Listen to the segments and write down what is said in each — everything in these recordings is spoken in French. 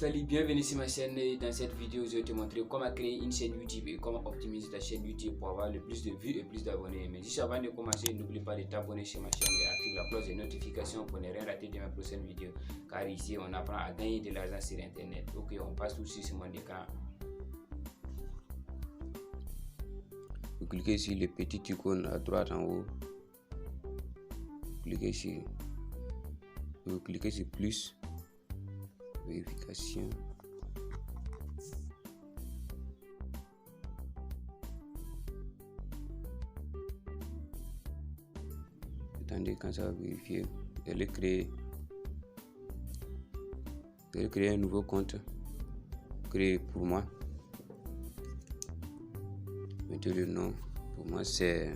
Salut, bienvenue sur ma chaîne. Dans cette vidéo, je vais te montrer comment créer une chaîne YouTube et comment optimiser ta chaîne YouTube pour avoir le plus de vues et plus d'abonnés. Mais juste avant de commencer, n'oublie pas de t'abonner sur ma chaîne et active la cloche de notification pour ne rien rater de mes prochaines vidéos. Car ici, on apprend à gagner de l'argent sur Internet. Ok, on passe tout de suite sur mon écran. Vous cliquez sur le petit icône à droite en haut. Vous cliquez sur plus. Vérification. Attendez, quand ça va vérifier, vous allez créer un nouveau compte. Créer pour moi. Mettez le nom. Pour moi, c'est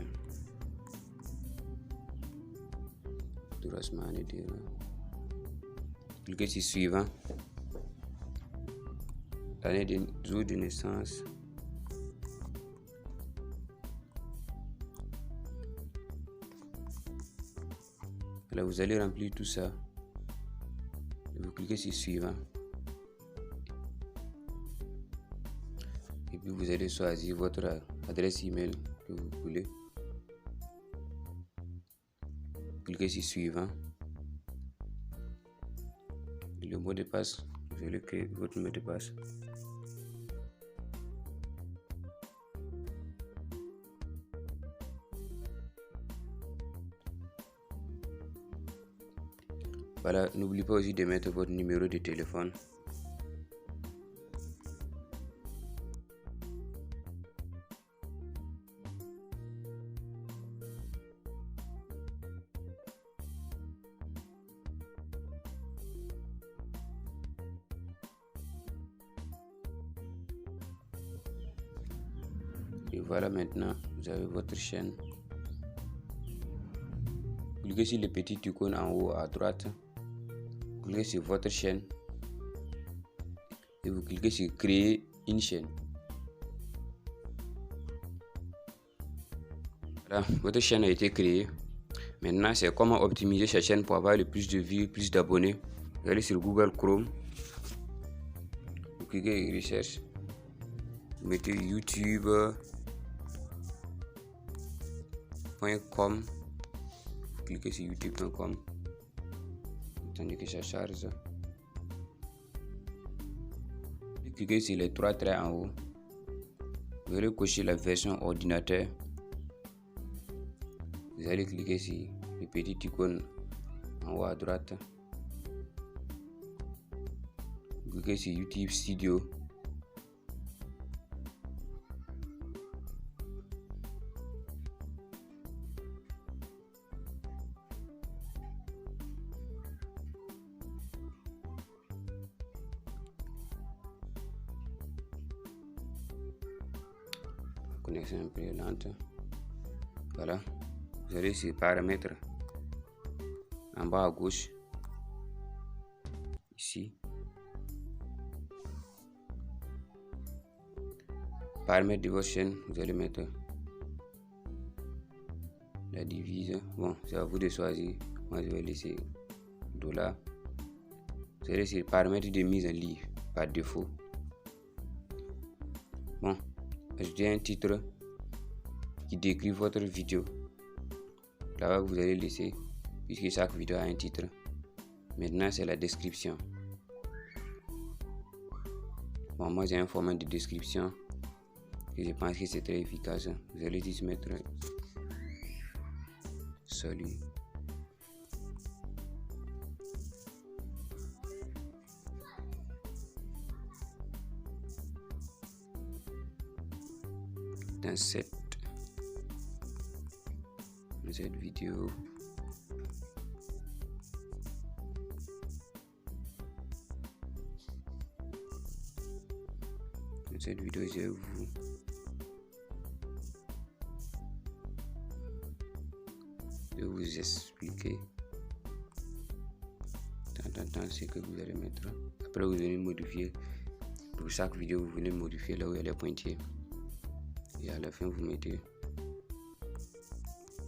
Dourasmane. Cliquez sur suivant. L'année de jour de naissance. Là, vous allez remplir tout ça. Et vous cliquez sur suivant. Et puis vous allez choisir votre adresse email que vous voulez. Cliquez sur suivant. Et le mot de passe, vous allez créer votre mot de passe. Voilà, n'oubliez pas aussi de mettre votre numéro de téléphone. Et voilà, maintenant vous avez votre chaîne. Cliquez sur le petit icône en haut à droite. Cliquez sur votre chaîne et vous cliquez sur créer une chaîne. Voilà, votre chaîne a été créée. Maintenant, c'est comment optimiser sa chaîne pour avoir le plus de vues, plus d'abonnés. Vous allez sur Google Chrome, vous cliquez recherche, vous mettez youtube.com, vous cliquez sur youtube.com. Attendez que ça charge. Cliquez sur les trois traits en haut. Vous allez cocher la version ordinateur. Vous allez cliquer sur le petit icône en haut à droite. Vous cliquez sur YouTube Studio. Connexion un peu lente. Voilà, vous allez sur paramètres en bas à gauche ici, paramètres de votre chaîne. Vous allez mettre la divise. Bon, c'est à vous de choisir. Moi je vais laisser $. Vous allez sur paramètres de mise en ligne par défaut. Bon, ajoutez un titre qui décrit votre vidéo. Là-bas, vous allez laisser, puisque chaque vidéo a un titre. Maintenant, c'est la description. Bon, moi, j'ai un format de description et je pense que c'est très efficace. Vous allez juste mettre salut. Dans cette vidéo, je vais vous expliquer ce que vous allez mettre. Après, vous allez modifier. Pour chaque vidéo, vous venez modifier là où il y a les pointillés. Et à la fin, vous mettez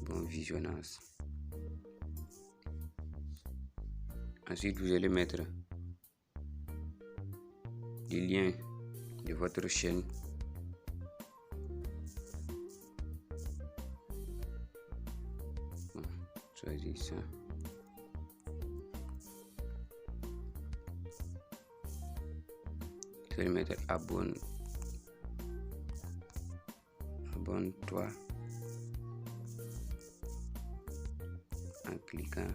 bon visionnage. Ensuite, vous allez mettre les liens de votre chaîne. Bon, choisis ça. Je vais mettre abonne-toi en cliquant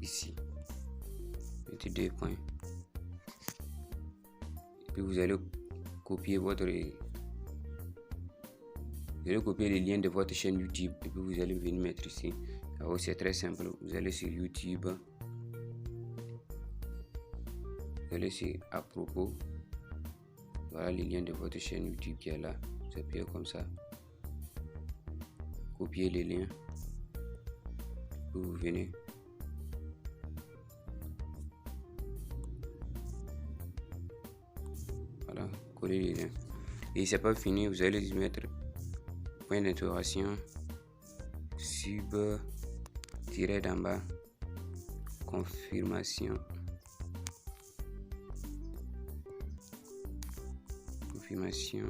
ici. Mettez 2 points. Et puis vous allez copier les liens de votre chaîne YouTube et puis vous allez venir mettre ici. Alors c'est très simple. Vous allez sur YouTube. Vous allez sur à propos. Voilà les liens de votre chaîne YouTube qui est là. Vous appuyez comme ça. Copiez les liens. Puis vous venez. Voilà, coller les liens. Et c'est pas fini, vous allez mettre point d'interrogation, sub, tiret d'en bas, confirmation. Confirmation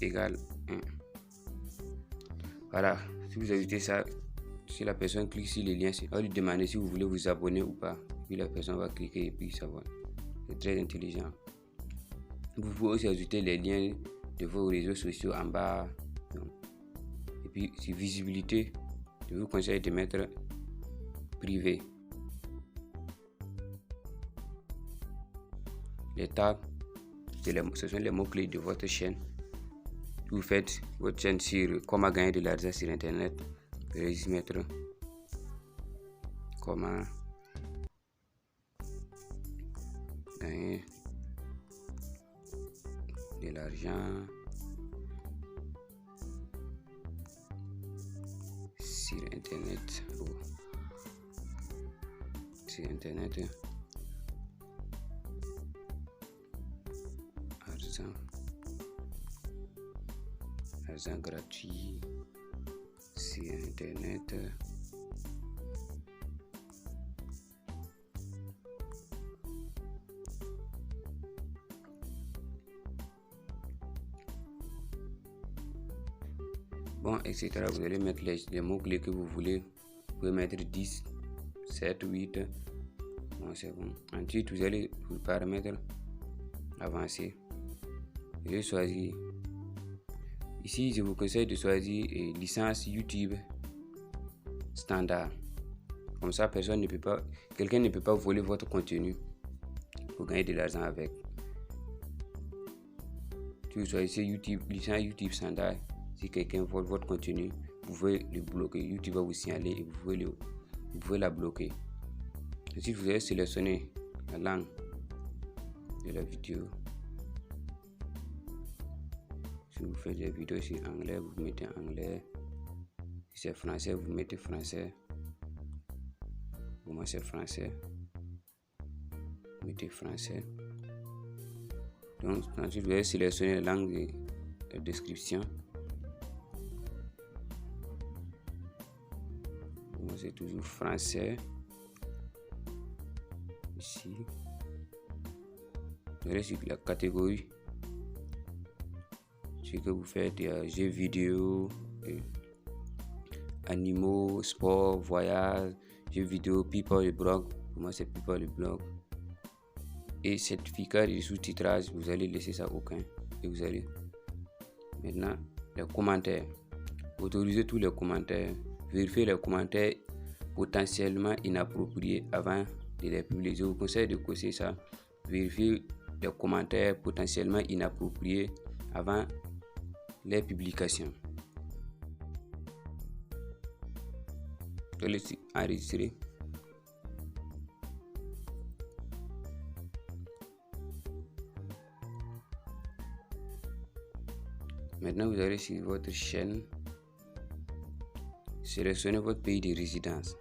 égale 1. Voilà, si vous ajoutez ça, si la personne clique sur les liens, on va lui demander si vous voulez vous abonner ou pas. Puis la personne va cliquer et puis s'abonner. C'est très intelligent. Vous pouvez aussi ajouter les liens de vos réseaux sociaux en bas. Et puis sur visibilité, je vous conseille de mettre privé. Les tags, ce sont les mots-clés de votre chaîne. Vous faites votre chaîne sur comment gagner de l'argent sur internet. Vous allez y mettre comment gagner de l'argent sur internet. Sur internet. Argent gratuit sur internet. Bon, etc. Vous allez mettre les mots-clés que vous voulez. Vous pouvez mettre 10, 7, 8. Bon, c'est bon. Ensuite, vous allez vous paramètres avancer. Je vais choisir. Ici, je vous conseille de choisir licence YouTube standard. Comme ça, quelqu'un ne peut pas voler votre contenu pour gagner de l'argent avec. Si vous choisissez licence YouTube standard, si quelqu'un vole votre contenu, vous pouvez le bloquer. YouTube va vous signaler et vous pouvez la bloquer. Ensuite, vous allez sélectionner la langue de la vidéo. Si vous faites des vidéos sur anglais, vous mettez anglais. Si c'est français, vous mettez français. Pour moi, c'est français. Vous mettez français. Donc, ensuite, vous allez sélectionner la langue de description. Pour moi, c'est toujours français. Ici. Vous allez sur la catégorie. Ce que vous faites, il y a jeux vidéo, animaux, sport, voyage, jeux vidéo, people et blog. Pour moi, c'est people et blog. Et certificat de sous-titrage, vous allez laisser ça aucun. Et vous allez maintenant les commentaires. Autorisez tous les commentaires. Vérifiez les commentaires potentiellement inappropriés avant de les publier. Je vous conseille de cocher ça. Vérifiez les commentaires potentiellement inappropriés avant les publications. Je laisse enregistrer. Maintenant, vous allez sur votre chaîne, sélectionnez votre pays de résidence.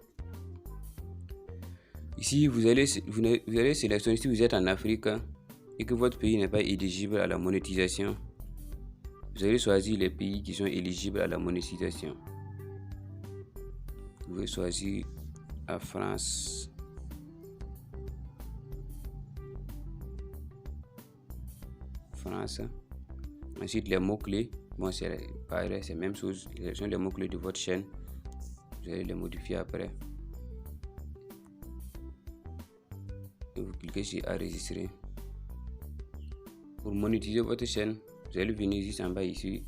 Ici, vous allez sélectionner si vous êtes en Afrique et que votre pays n'est pas éligible à la monétisation. Vous allez choisir les pays qui sont éligibles à la monétisation. Vous pouvez choisir la France. France. Ensuite, les mots-clés. Bon, c'est pareil, c'est la même chose. Ce sont les mots-clés de votre chaîne. Vous allez les modifier après. Et vous cliquez sur enregistrer. Pour monétiser votre chaîne, vous allez venir juste en bas ici.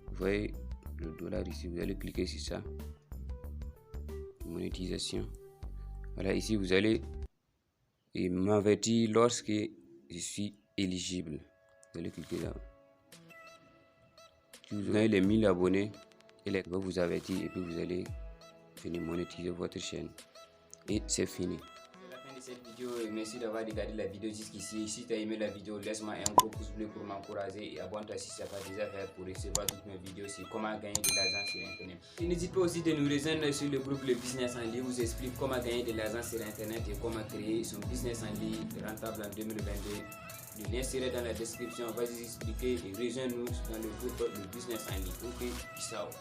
Vous voyez le dollar ici. Vous allez cliquer sur ça. Monétisation. Voilà, ici vous allez m'avertir lorsque je suis éligible. Vous allez cliquer là. Si vous avez les 1000 abonnés, il va vous avertir et puis vous allez venir monétiser votre chaîne. Et c'est fini. C'est la fin de cette vidéo et merci d'avoir regardé la vidéo jusqu'ici. Si tu as aimé la vidéo, laisse-moi un gros pouce bleu pour m'encourager et abonne-toi si ça n'est pas déjà fait pour recevoir toutes mes vidéos sur comment gagner de l'argent sur internet. Et n'hésite pas aussi de nous rejoindre sur le groupe Le Business en ligne où vous explique comment gagner de l'argent sur internet et comment créer son business en ligne rentable en 2022. Le lien sera dans la description. Vas-y expliquer et rejoins-nous dans le groupe Le Business en ligne. Ok, peace out.